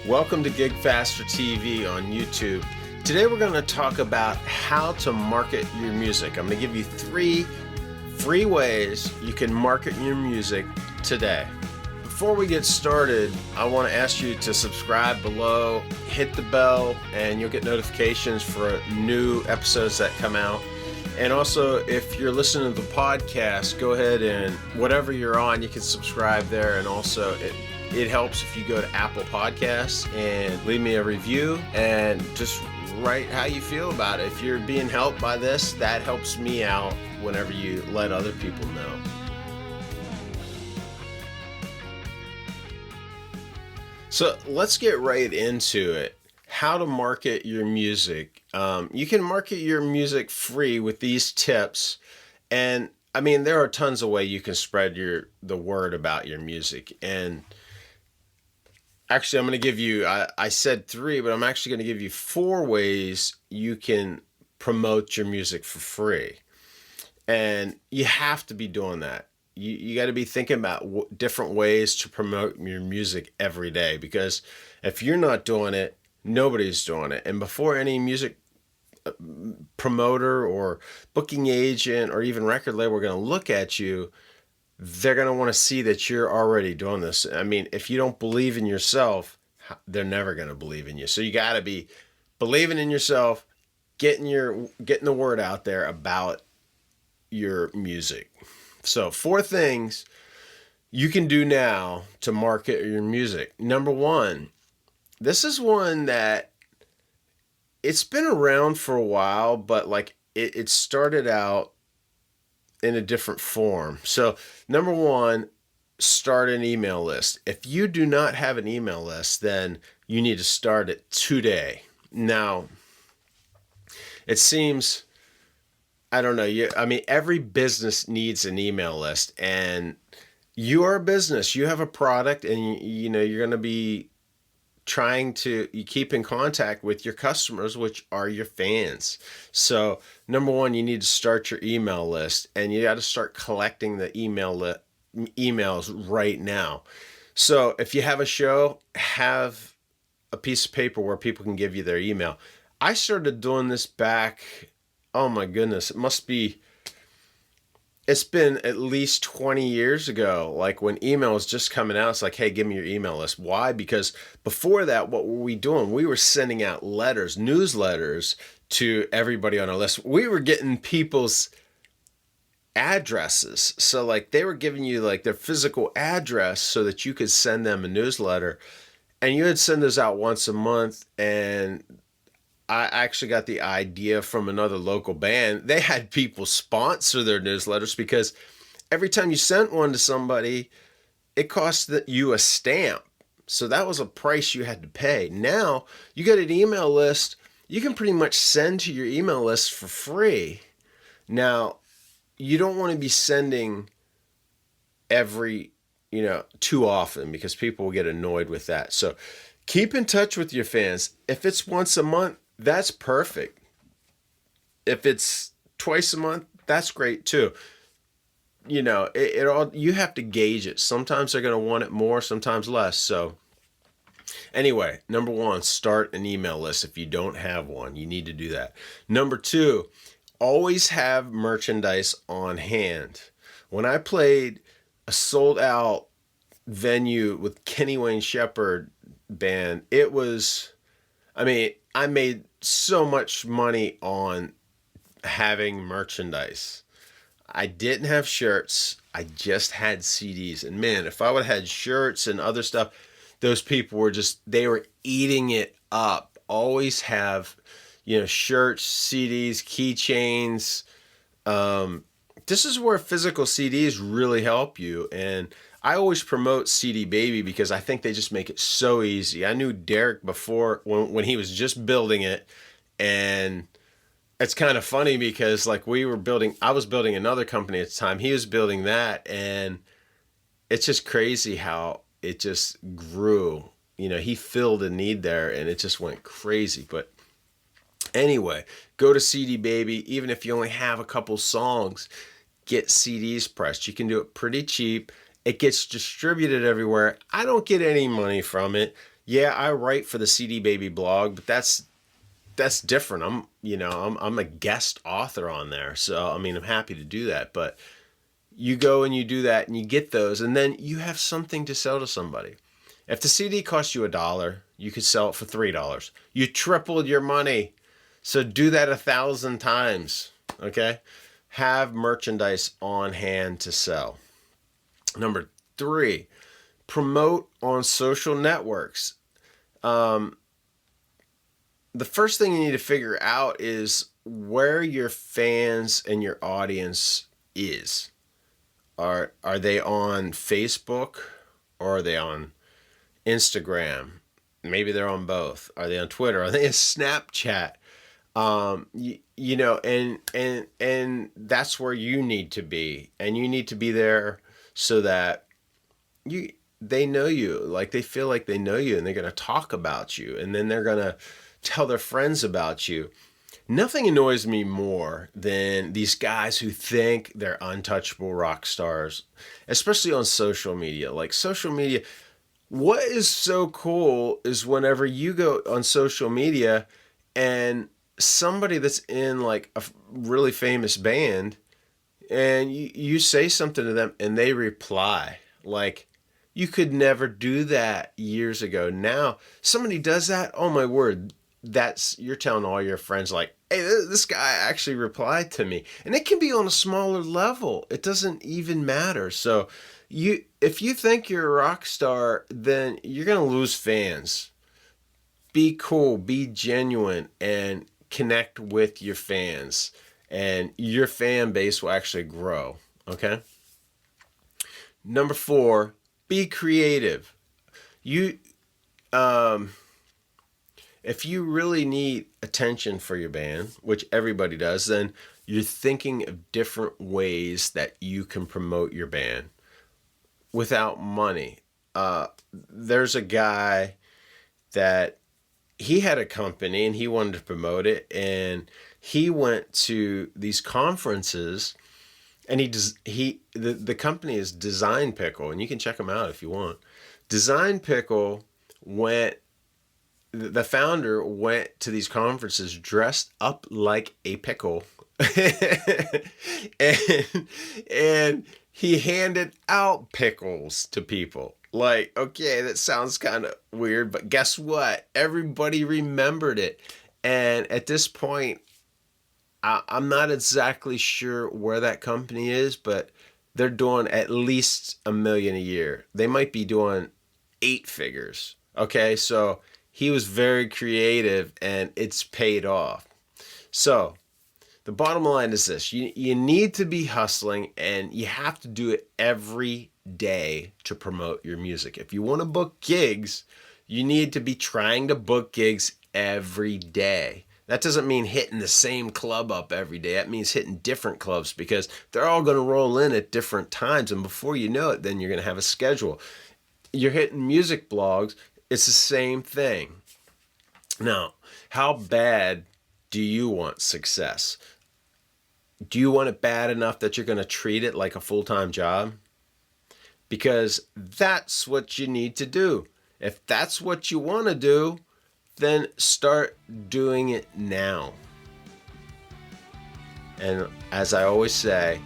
Welcome to GigFaster TV on YouTube. Today we're going to talk about how to market your music. I'm going to give you 3 free ways you can market your music today. Before we get started, I want to ask you to subscribe below, hit the bell, and you'll get notifications for new episodes that come out. And also, if you're listening to the podcast, go ahead and whatever you're on, you can subscribe there. And also, it helps if you go to Apple Podcasts and leave me a review and just write how you feel about it. If you're being helped by this, that helps me out whenever you let other people know. So let's get right into it. How to market your music. You can market your music free with these tips. And I mean, there are tons of ways you can spread the word about your music. And actually, I'm going to give you, I said 3, but I'm actually going to give you 4 ways you can promote your music for free. And you have to be doing that. You got to be thinking about different ways to promote your music every day, because if you're not doing it, nobody's doing it. And before any music promoter or booking agent or even record label are going to look at you, they're going to want to see that you're already doing this. I mean, if you don't believe in yourself, they're never going to believe in you. So you got to be believing in yourself, getting the word out there about your music. So 4 things you can do now to market your music. Number 1, this is one that it's been around for a while, but like it started out in a different form. So number 1, start an email list. If you do not have an email list, then you need to start it today. Now, it seems, I don't know, I mean, every business needs an email list, and you are a business, you have a product, and you're going to be trying to keep in contact with your customers, which are your fans. So number 1, you need to start your email list, and you got to start collecting the emails right now. So if you have a show, have a piece of paper where people can give you their email. I started doing this back, oh my goodness, it's been at least 20 years ago, like when email was just coming out. It's like, hey, give me your email list. Why? Because before that, what were we doing? We were sending out newsletters to everybody on our list. We were getting people's addresses. So like they were giving you like their physical address so that you could send them a newsletter. And you would send those out once a month. And I actually got the idea from another local band. They had people sponsor their newsletters because every time you sent one to somebody, it cost you a stamp. So that was a price you had to pay. Now you got an email list. You can pretty much send to your email list for free. Now, you don't want to be sending too often, because people will get annoyed with that. So keep in touch with your fans. If it's once a month, that's perfect. If it's twice a month, that's great too. You have to gauge it. Sometimes they're going to want it more, sometimes less. So anyway, number 1, start an email list. If you don't have one, you need to do that. Number 2, always have merchandise on hand. When I played a sold out venue with Kenny Wayne Shepherd band, I made so much money on having merchandise. I didn't have shirts. I just had CDs. And man, if I would have had shirts and other stuff, those people they were eating it up. Always have, shirts, CDs, keychains. This is where physical CDs really help you. And I always promote CD Baby because I think they just make it so easy. I knew Derek before when he was just building it, and it's kind of funny because like I was building another company at the time. He was building that, and it's just crazy how it just grew. He filled a need there, and it just went crazy. But anyway, go to CD Baby. Even if you only have a couple songs, get CDs pressed. You can do it pretty cheap. It gets distributed everywhere. I don't get any money from it. Yeah, I write for the CD Baby blog, but that's different. I'm a guest author on there. So, I mean, I'm happy to do that, but you go and you do that and you get those, and then you have something to sell to somebody. If the CD costs you $1, you could sell it for $3. You tripled your money. So do that 1,000 times. Okay? Have merchandise on hand to sell. Number 3, promote on social networks. The first thing you need to figure out is where your fans and your audience is. Are they on Facebook, or are they on Instagram? Maybe they're on both. Are they on Twitter? Are they on Snapchat? And that's where you need to be, and you need to be there so that they know you, like they feel like they know you, and they're going to talk about you, and then they're going to tell their friends about you. Nothing annoys me more than these guys who think they're untouchable rock stars, especially on social media. Like social media, what is so cool is whenever you go on social media and somebody that's in like a really famous band, and you say something to them and they reply. Like, you could never do that years ago. Now somebody does that, oh my word, you're telling all your friends, like, hey, this guy actually replied to me. And it can be on a smaller level. It doesn't even matter. So if you think you're a rock star, then you're going to lose fans. Be cool, be genuine, and connect with your fans. And your fan base will actually grow. Okay? Number 4, be creative. If you really need attention for your band, which everybody does, then you're thinking of different ways that you can promote your band without money. There's a guy that he had a company and he wanted to promote it, and he went to these conferences, and the company is Design Pickle, and you can check them out if you want. Design Pickle the founder went to these conferences dressed up like a pickle and he handed out pickles to people. Like, okay, that sounds kind of weird, but guess what? Everybody remembered it. And at this point, I'm not exactly sure where that company is, but they're doing at least $1 million a year. They might be doing 8 figures. Okay, so he was very creative, and it's paid off. So the bottom line is this. You need to be hustling, and you have to do it every day to promote your music. If you want to book gigs, you need to be trying to book gigs every day. That doesn't mean hitting the same club up every day. That means hitting different clubs, because they're all going to roll in at different times. And before you know it, then you're going to have a schedule. You're hitting music blogs. It's the same thing. Now, how bad do you want success? Do you want it bad enough that you're going to treat it like a full-time job? Because that's what you need to do. If that's what you want to do, then start doing it now. And as I always say,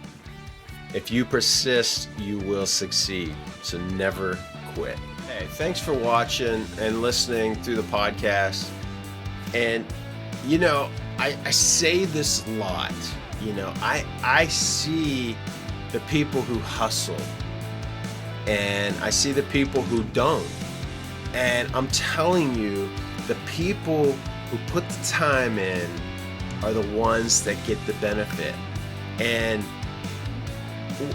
if you persist, you will succeed. So never quit. Hey, thanks for watching and listening through the podcast. And, I say this a lot. I see the people who hustle, and I see the people who don't. And I'm telling you, the people who put the time in are the ones that get the benefit. And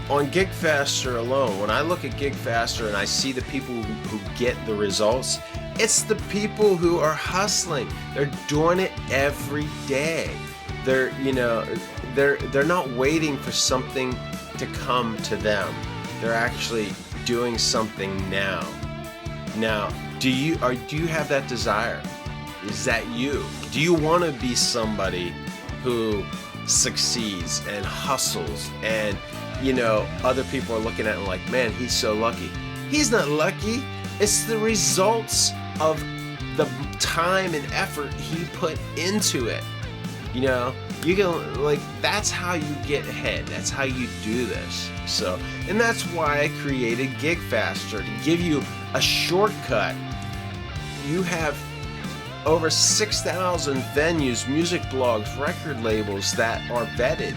on GigFaster alone, when I look at GigFaster and I see the people who get the results, it's the people who are hustling. They're doing it every day. They're not waiting for something to come to them. They're actually doing something now. Now, do you have that desire? Is that you? Do you want to be somebody who succeeds and hustles, and other people are looking at him like, man, he's so lucky? He's not lucky. It's the results of the time and effort he put into it. You know, you can, like, that's how you get ahead. That's how you do this. So, and that's why I created GigFaster, to give you a shortcut. You have over 6,000 venues, music blogs, record labels that are vetted.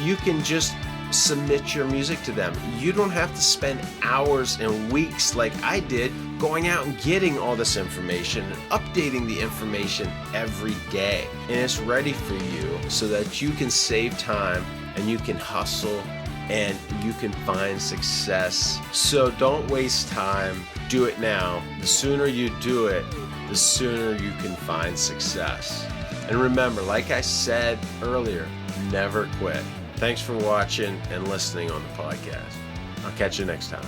You can just submit your music to them. You don't have to spend hours and weeks like I did going out and getting all this information and updating the information every day. And it's ready for you so that you can save time and you can hustle and you can find success. So don't waste time. Do it now. The sooner you do it, the sooner you can find success. And remember, like I said earlier, never quit. Thanks for watching and listening on the podcast. I'll catch you next time.